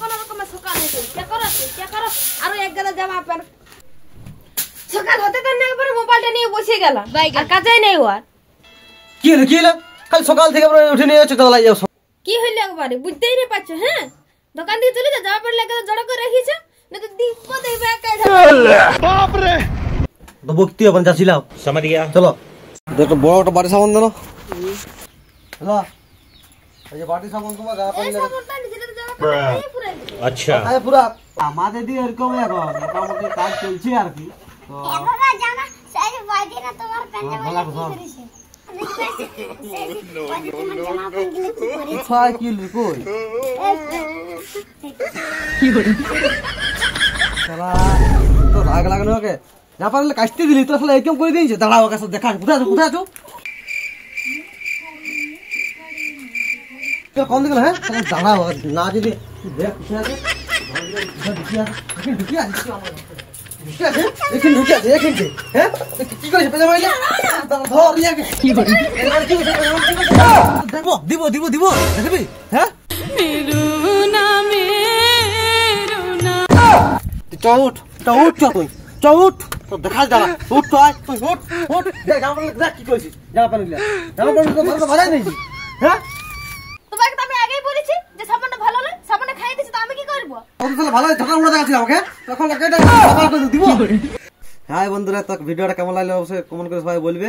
কোন রকম সকাল হইছে কে করো আর এক গেল জামা প্যান্ট সকাল হতে তো না একবার মোবাইলটা নিয়ে বসে গেল আর কাজই নাই ওর কি হলো কাল সকাল থেকে আমরা উঠে নিয়ে যাচ্ছি তাহলে যাও কি হইল একবারে বুঝতেই রে পাচ্ছ হ্যাঁ দোকান থেকে চলে যা জামা প্যান্ট লাগে জড়ো করে রাখিছ না তো দিব্য দেবে একাই বাপ রে তো বকতি अपन যাচ্ছিলাম समझ गया চলো দেখো বড় একটা বাটি সাবান দাও হ্যালো এই যে বাটি সাবান তোমার গা পানি লাগে সাবানটা নিজে তো জামা প্যান্ট পুরাই দিবে अच्छा আরে পুরা আমাদের দিয়ে এরকম এখন মোটামুটি কাজ চলছে আর কি তো বাবা জানা সেই বাদি না তোমার প্যান্টে ভালো করেছে সাইকেল কই কি করে শালা তো রাগ লাগানো ওকে না পারলে কাটতে দিলি তো শালা একদম করে দিয়েছে দাঁড়াও ওকে সব দেখা কোথায় আছো তো কোন দিকে হ্যাঁ দাঁড়াও না যদি দেখ কোথায় আছে ঢুকিয়া হ্যাঁ কি করেছে পেজা মাইলে ধর ইয়াকে কি করে দিব দেখবি হ্যাঁ চউট তো দেখা যারা উঠ তো আয় তুই উঠ দেখ দেখ কি কইছিস জামা প্যান্ট তো ভালোই নেই হ্যাঁ তোমাকে তো আমি আগেই বলেছি যে সাবানটা ভালো না সাবানটা খাইয়ে দিছি তো আমি কি করব তোর তো ভালো ঝগড়া উড়া দেখাচ্ছিল আমাকে তখন এটা সাবান করে দিব হ্যাঁ বন্ধুরা তো ভিডিওটা কেমন লাগলো অবশ্যই কমেন্ট করে সবাই বলবে